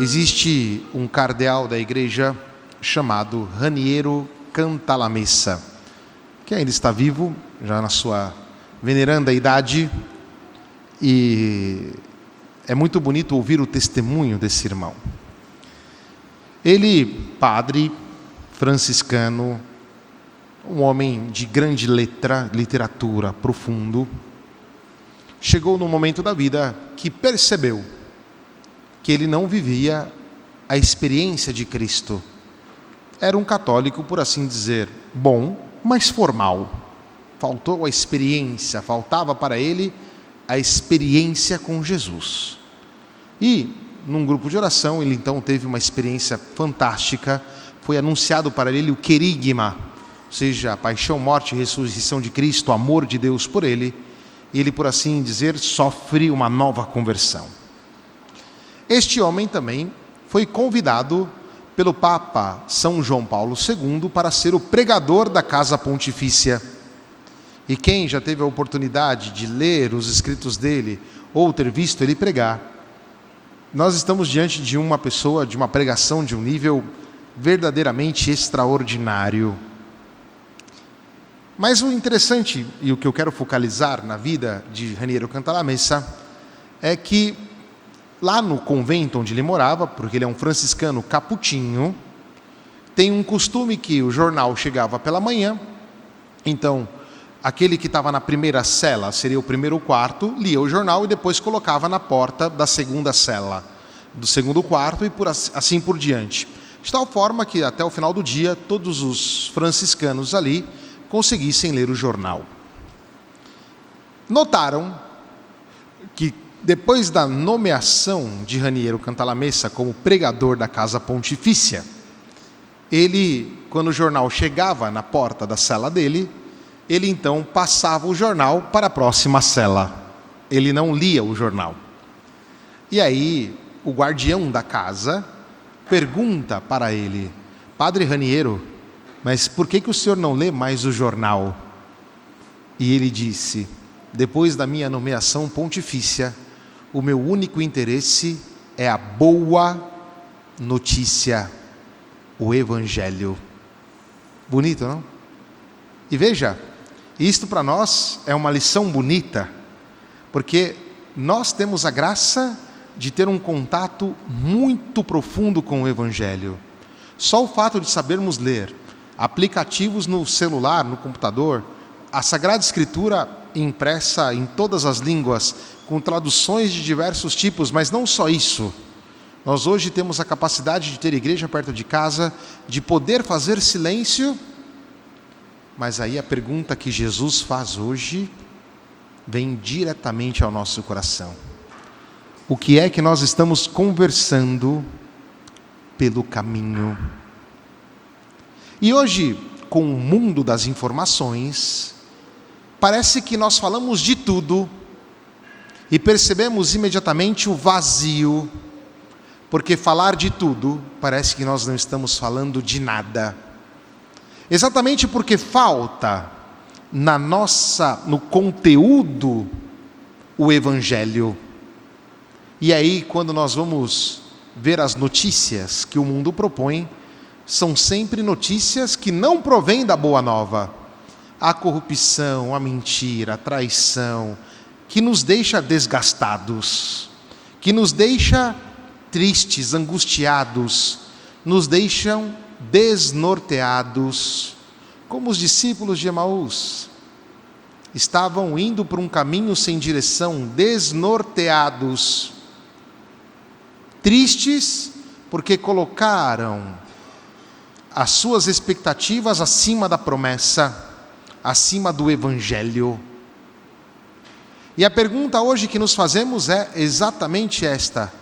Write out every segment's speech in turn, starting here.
existe um cardeal da igreja chamado Raniero Cantalamessa, que ainda está vivo, já na sua veneranda idade, e é muito bonito ouvir o testemunho desse irmão. Ele, padre franciscano, um homem de grande literatura, profundo, chegou num momento da vida que percebeu que ele não vivia a experiência de Cristo. Era um católico, por assim dizer, bom, mas formal. Faltou a experiência, faltava para ele a experiência com Jesus. E, num grupo de oração, ele então teve uma experiência fantástica. Foi anunciado para ele o querigma, ou seja, a paixão, morte e ressurreição de Cristo, o amor de Deus por ele. E ele, por assim dizer, sofre uma nova conversão. Este homem também foi convidado pelo Papa São João Paulo II para ser o pregador da Casa Pontifícia. E quem já teve a oportunidade de ler os escritos dele ou ter visto ele pregar, nós estamos diante de uma pessoa, de uma pregação de um nível verdadeiramente extraordinário. Mas o interessante, e o que eu quero focalizar na vida de Raniero Cantalamessa, é que lá no convento onde ele morava, porque ele é um franciscano capuchinho, tem um costume que o jornal chegava pela manhã, então aquele que estava na primeira cela, seria o primeiro quarto, lia o jornal e depois colocava na porta da segunda cela, do segundo quarto e assim por diante. De tal forma que até o final do dia, todos os franciscanos ali conseguissem ler o jornal. Notaram que depois da nomeação de Raniero Cantalamessa como pregador da Casa Pontifícia, ele, quando o jornal chegava na porta da cela dele, ele então passava o jornal para a próxima cela. Ele não lia o jornal. E aí, o guardião da casa pergunta para ele: Padre Raniero, mas por que o senhor não lê mais o jornal? E ele disse: depois da minha nomeação pontifícia, o meu único interesse é a boa notícia, o Evangelho. Bonito, não? E veja, isto para nós é uma lição bonita, porque nós temos a graça de ter um contato muito profundo com o Evangelho. Só o fato de sabermos ler aplicativos no celular, no computador, a Sagrada Escritura impressa em todas as línguas, com traduções de diversos tipos, mas não só isso. Nós hoje temos a capacidade de ter igreja perto de casa, de poder fazer silêncio, mas aí a pergunta que Jesus faz hoje vem diretamente ao nosso coração. O que é que nós estamos conversando pelo caminho? E hoje, com o mundo das informações, parece que nós falamos de tudo e percebemos imediatamente o vazio, porque falar de tudo parece que nós não estamos falando de nada. Exatamente porque falta no conteúdo o Evangelho. E aí, quando nós vamos ver as notícias que o mundo propõe, são sempre notícias que não provêm da boa nova. A corrupção, a mentira, a traição, que nos deixa desgastados, que nos deixa tristes, angustiados, nos deixam desnorteados, como os discípulos de Emaús. Estavam indo por um caminho sem direção, desnorteados, tristes porque colocaram as suas expectativas acima da promessa, acima do Evangelho. E a pergunta hoje que nos fazemos é exatamente esta: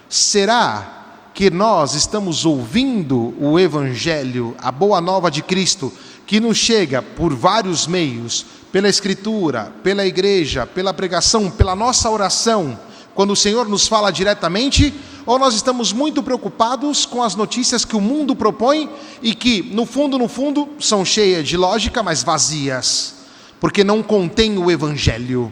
será que nós estamos ouvindo o Evangelho, a boa nova de Cristo, que nos chega por vários meios, pela Escritura, pela igreja, pela pregação, pela nossa oração, quando o Senhor nos fala diretamente? Ou nós estamos muito preocupados com as notícias que o mundo propõe e que, no fundo, são cheias de lógica, mas vazias, porque não contém o Evangelho?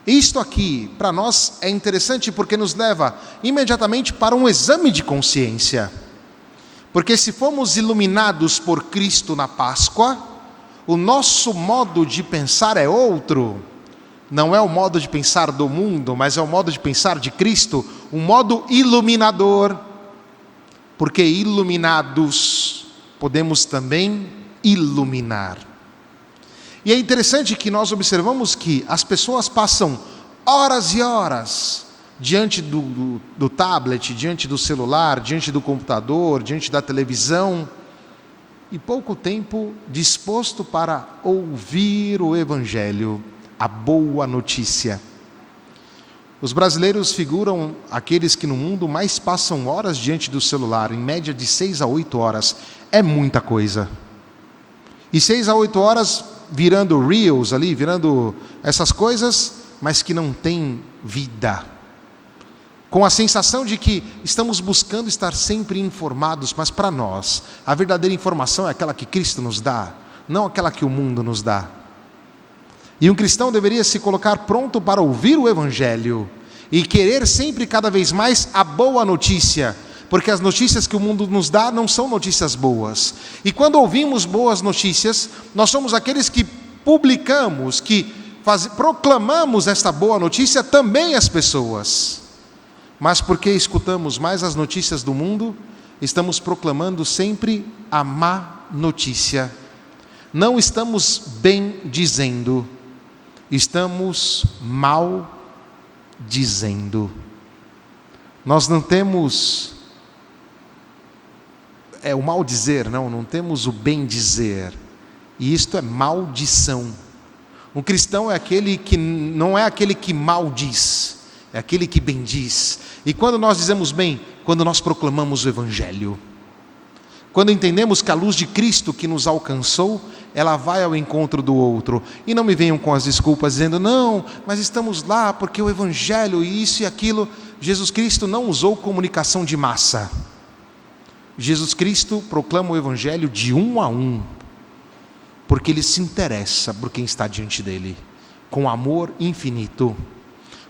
Isto aqui, para nós, é interessante porque nos leva imediatamente para um exame de consciência. Porque se fomos iluminados por Cristo na Páscoa, o nosso modo de pensar é outro. Não é o modo de pensar do mundo, mas é o modo de pensar de Cristo, um modo iluminador. Porque iluminados, podemos também iluminar. E é interessante que nós observamos que as pessoas passam horas e horas diante do tablet, diante do celular, diante do computador, diante da televisão, e pouco tempo disposto para ouvir o Evangelho, a boa notícia. Os brasileiros figuram aqueles que no mundo mais passam horas diante do celular, em média de 6 a 8 horas. É muita coisa. E 6 a 8 horas virando reels ali, virando essas coisas, mas que não tem vida. Com a sensação de que estamos buscando estar sempre informados, mas para nós, a verdadeira informação é aquela que Cristo nos dá, não aquela que o mundo nos dá. E um cristão deveria se colocar pronto para ouvir o Evangelho e querer sempre cada vez mais a boa notícia, porque as notícias que o mundo nos dá não são notícias boas. E quando ouvimos boas notícias, nós somos aqueles que publicamos, que proclamamos esta boa notícia também às pessoas. Mas porque escutamos mais as notícias do mundo, estamos proclamando sempre a má notícia. Não estamos bem dizendo, estamos mal dizendo. Nós não temos o mal dizer, não temos o bem dizer. E isto é maldição. Um cristão é aquele que não é aquele que maldiz, é aquele que bendiz. E quando nós dizemos bem, quando nós proclamamos o Evangelho, quando entendemos que a luz de Cristo que nos alcançou, ela vai ao encontro do outro. E não me venham com as desculpas dizendo, não, mas estamos lá porque o Evangelho e isso e aquilo. Jesus Cristo não usou comunicação de massa. Jesus Cristo proclama o Evangelho de um a um, porque Ele se interessa por quem está diante dEle, com amor infinito,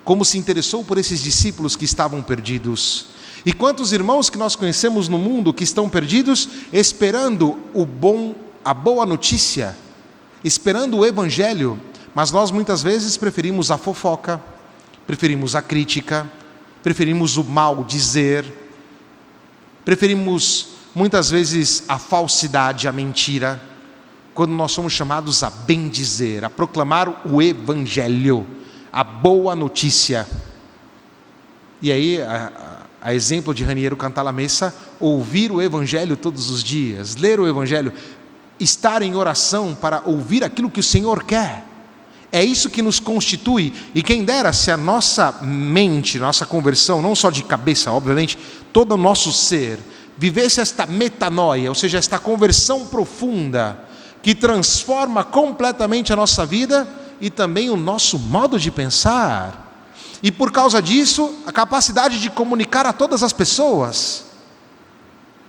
como se interessou por esses discípulos que estavam perdidos. E quantos irmãos que nós conhecemos no mundo que estão perdidos, esperando a boa notícia, esperando o Evangelho, mas nós muitas vezes preferimos a fofoca, preferimos a crítica, preferimos o mal dizer, preferimos muitas vezes a falsidade, a mentira, quando nós somos chamados a bendizer, a proclamar o Evangelho, a boa notícia. E aí, a exemplo de Raniero Cantalamessa, ouvir o Evangelho todos os dias, ler o Evangelho, estar em oração para ouvir aquilo que o Senhor quer. É isso que nos constitui. E quem dera se a nossa mente, nossa conversão, não só de cabeça, obviamente, todo o nosso ser, vivesse esta metanoia, ou seja, esta conversão profunda, que transforma completamente a nossa vida e também o nosso modo de pensar. E por causa disso, a capacidade de comunicar a todas as pessoas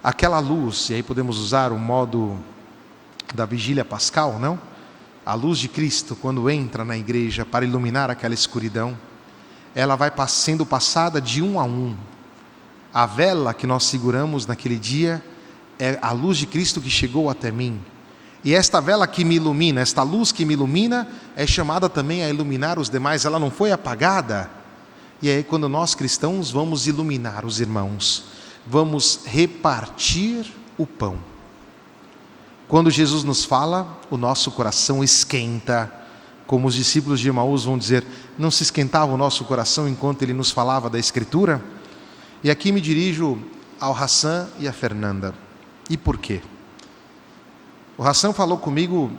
aquela luz. E aí podemos usar o modo da vigília pascal, não? A luz de Cristo, quando entra na igreja para iluminar aquela escuridão, ela vai sendo passada de um a um. A vela que nós seguramos naquele dia é a luz de Cristo que chegou até mim. E esta vela que me ilumina, esta luz que me ilumina, é chamada também a iluminar os demais. Ela não foi apagada. E aí, quando nós cristãos vamos iluminar os irmãos, vamos repartir o pão. Quando Jesus nos fala, o nosso coração esquenta. Como os discípulos de Emaús vão dizer, não se esquentava o nosso coração enquanto ele nos falava da Escritura? E aqui me dirijo ao Hassan e à Fernanda. E por quê? O Hassan falou comigo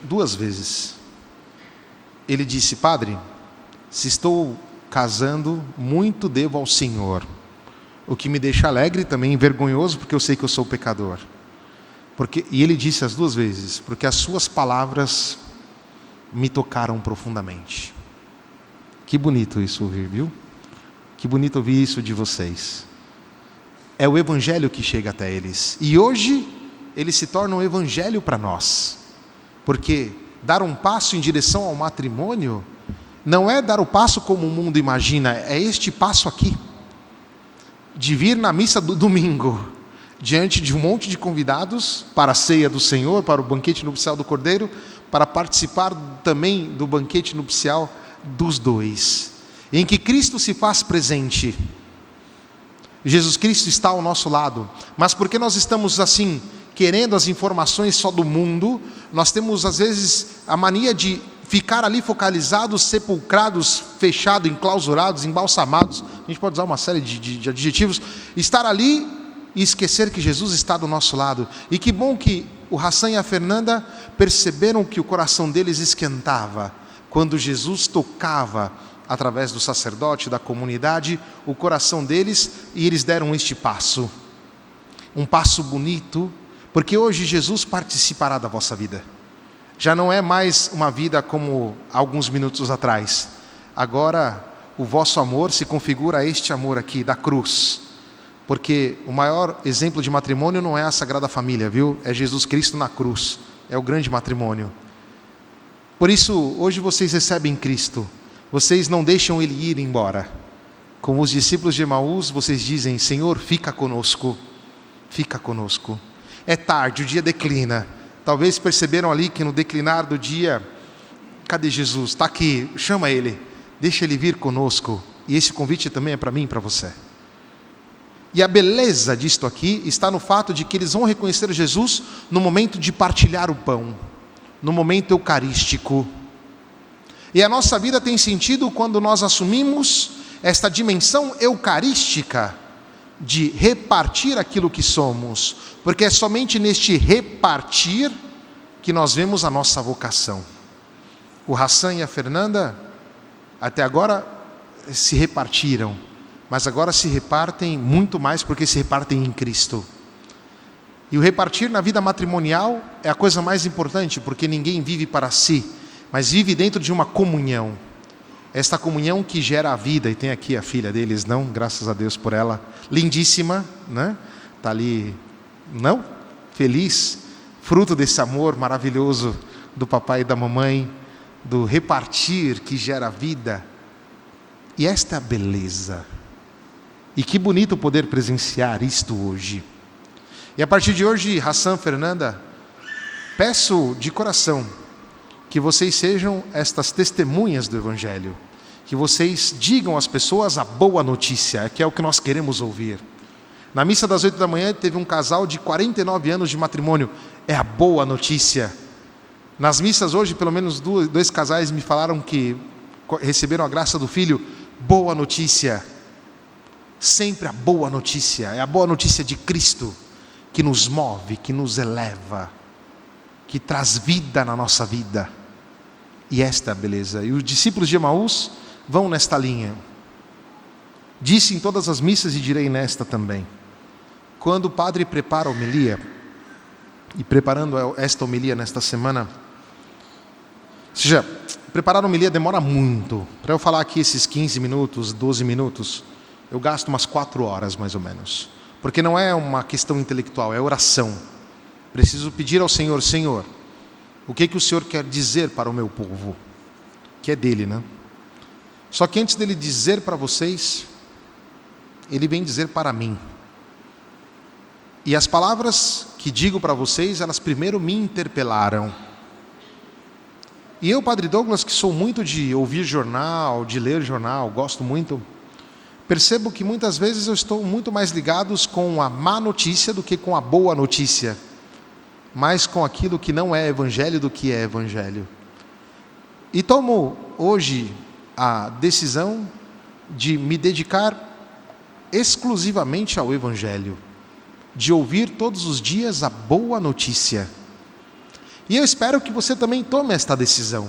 2 vezes. Ele disse, padre, se estou casando, muito devo ao Senhor. O que me deixa alegre e também vergonhoso, porque eu sei que eu sou pecador. E ele disse as 2 vezes, porque as suas palavras me tocaram profundamente. Que bonito isso ouvir, viu? Que bonito ouvir isso de vocês. É o Evangelho que chega até eles. E hoje, ele se torna um Evangelho para nós. Porque dar um passo em direção ao matrimônio não é dar o passo como o mundo imagina, é este passo aqui, de vir na missa do domingo, diante de um monte de convidados para a ceia do Senhor, para o banquete nupcial do Cordeiro, para participar também do banquete nupcial dos dois, em que Cristo se faz presente. Jesus Cristo está ao nosso lado, mas porque nós estamos assim, querendo as informações só do mundo, nós temos às vezes a mania de ficar ali focalizados, sepulcrados, fechados, enclausurados, embalsamados, a gente pode usar uma série de adjetivos, estar ali e esquecer que Jesus está do nosso lado. E que bom que o Hassan e a Fernanda perceberam que o coração deles esquentava quando Jesus tocava através do sacerdote, da comunidade, o coração deles, e eles deram este passo, um passo bonito, porque hoje Jesus participará da vossa vida. Já não é mais uma vida como alguns minutos atrás. Agora o vosso amor se configura a este amor aqui, da cruz. Porque o maior exemplo de matrimônio não é a Sagrada Família, viu? É Jesus Cristo na cruz. É o grande matrimônio. Por isso, hoje vocês recebem Cristo. Vocês não deixam Ele ir embora. Como os discípulos de Emaús, vocês dizem: Senhor, fica conosco. Fica conosco. É tarde, o dia declina. Talvez perceberam ali que no declinar do dia, cadê Jesus? Está aqui, chama Ele, deixa Ele vir conosco. E esse convite também é para mim e para você. E a beleza disto aqui está no fato de que eles vão reconhecer Jesus no momento de partilhar o pão, no momento eucarístico. E a nossa vida tem sentido quando nós assumimos esta dimensão eucarística de repartir aquilo que somos, porque é somente neste repartir que nós vemos a nossa vocação. O Hassan e a Fernanda até agora se repartiram, mas agora se repartem muito mais porque se repartem em Cristo. E o repartir na vida matrimonial é a coisa mais importante, porque ninguém vive para si, mas vive dentro de uma comunhão. Esta comunhão que gera a vida, e tem aqui a filha deles, não? Graças a Deus por ela, lindíssima, né? Está ali, não? Feliz, fruto desse amor maravilhoso do papai e da mamãe, do repartir que gera vida. E esta é a beleza. E que bonito poder presenciar isto hoje. E a partir de hoje, Hassan, Fernanda, peço de coração que vocês sejam estas testemunhas do Evangelho, que vocês digam às pessoas a boa notícia, que é o que nós queremos ouvir. Na missa das 8 da manhã teve um casal de 49 anos de matrimônio, é a boa notícia. Nas missas hoje, pelo menos dois casais me falaram que receberam a graça do filho, boa notícia. Sempre a boa notícia, é a boa notícia de Cristo, que nos move, que nos eleva, que traz vida na nossa vida. E esta é a beleza. E os discípulos de Emaús vão nesta linha. Disse em todas as missas e direi nesta também. Quando o padre prepara a homilia, e preparando esta homilia nesta semana, ou seja, preparar a homilia demora muito. Para eu falar aqui esses 15 minutos, 12 minutos, eu gasto umas 4 horas mais ou menos. Porque não é uma questão intelectual, é oração. Preciso pedir ao Senhor: Senhor, o que o Senhor quer dizer para o meu povo? Que é dele, né? Só que antes dele dizer para vocês, ele vem dizer para mim. E as palavras que digo para vocês, elas primeiro me interpelaram. E eu, Padre Douglas, que sou muito de ouvir jornal, de ler jornal, gosto muito, percebo que muitas vezes eu estou muito mais ligado com a má notícia do que com a boa notícia. Mais com aquilo que não é evangelho do que é evangelho. E tomo hoje a decisão de me dedicar exclusivamente ao evangelho, de ouvir todos os dias a boa notícia. E eu espero que você também tome esta decisão.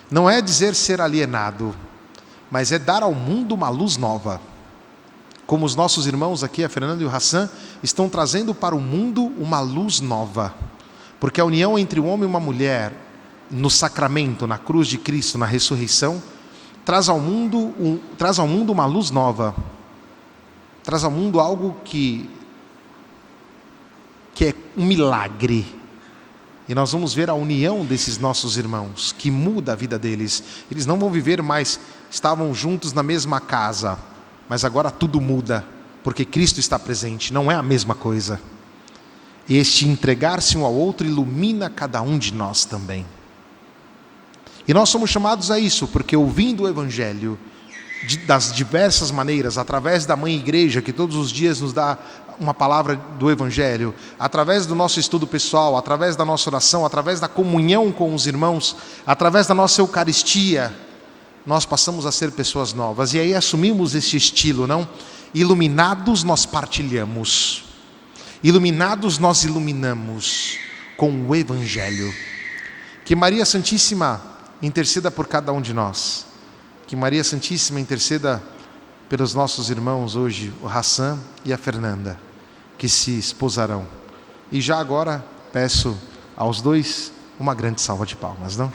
Não é dizer ser alienado, mas é dar ao mundo uma luz nova. Como os nossos irmãos aqui, a Fernanda e o Hassan, estão trazendo para o mundo uma luz nova. Porque a união entre um homem e uma mulher, no sacramento, na cruz de Cristo, na ressurreição, traz ao mundo uma luz nova. Traz ao mundo algo que é um milagre. E nós vamos ver a união desses nossos irmãos, que muda a vida deles. Eles não vão viver mais, estavam juntos na mesma casa, mas agora tudo muda, porque Cristo está presente, não é a mesma coisa. Este entregar-se um ao outro ilumina cada um de nós também. E nós somos chamados a isso, porque ouvindo o Evangelho, das diversas maneiras, através da Mãe Igreja, que todos os dias nos dá uma palavra do Evangelho, através do nosso estudo pessoal, através da nossa oração, através da comunhão com os irmãos, através da nossa Eucaristia, nós passamos a ser pessoas novas. E aí assumimos esse estilo, não? Iluminados nós partilhamos, iluminados nós iluminamos com o Evangelho. Que Maria Santíssima interceda por cada um de nós. Que Maria Santíssima interceda pelos nossos irmãos hoje, o Hassan e a Fernanda, que se esposarão. E já agora peço aos dois uma grande salva de palmas, não?